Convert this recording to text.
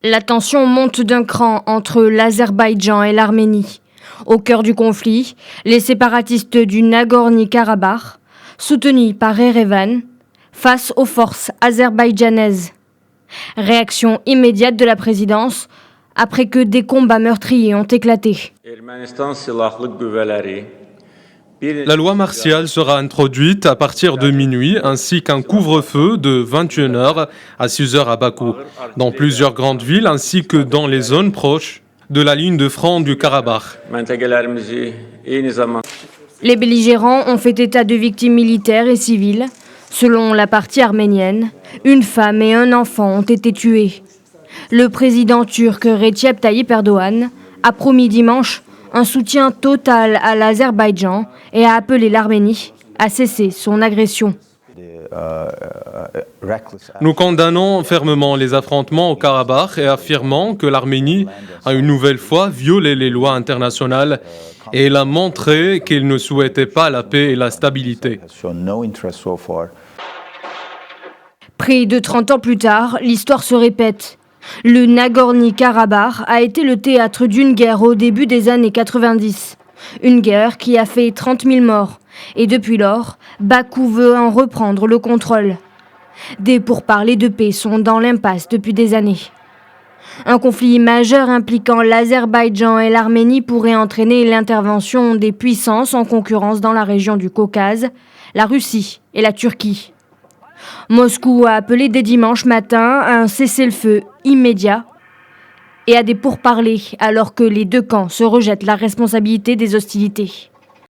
La tension monte d'un cran entre l'Azerbaïdjan et l'Arménie. Au cœur du conflit, les séparatistes du Nagorno-Karabakh, soutenus par Erevan, face aux forces azerbaïdjanaises. Réaction immédiate de la présidence après que des combats meurtriers ont éclaté. La loi martiale sera introduite à partir de minuit ainsi qu'un couvre-feu de 21 h à 6 h à Bakou, dans plusieurs grandes villes ainsi que dans les zones proches de la ligne de front du Karabakh. Les belligérants ont fait état de victimes militaires et civiles. Selon la partie arménienne, une femme et un enfant ont été tués. Le président turc Recep Tayyip Erdogan a promis dimanche un soutien total à l'Azerbaïdjan et a appelé l'Arménie à cesser son agression. Nous condamnons fermement les affrontements au Karabakh et affirmons que l'Arménie a une nouvelle fois violé les lois internationales et elle a montré qu'elle ne souhaitait pas la paix et la stabilité. Près de 30 ans plus tard, l'histoire se répète. Le Nagorno-Karabakh a été le théâtre d'une guerre au début des années 90. Une guerre qui a fait 30 000 morts. Et depuis lors, Bakou veut en reprendre le contrôle. Des pourparlers de paix sont dans l'impasse depuis des années. Un conflit majeur impliquant l'Azerbaïdjan et l'Arménie pourrait entraîner l'intervention des puissances en concurrence dans la région du Caucase, la Russie et la Turquie. Moscou a appelé dès dimanche matin à un cessez-le-feu immédiat et à des pourparlers alors que les deux camps se rejettent la responsabilité des hostilités.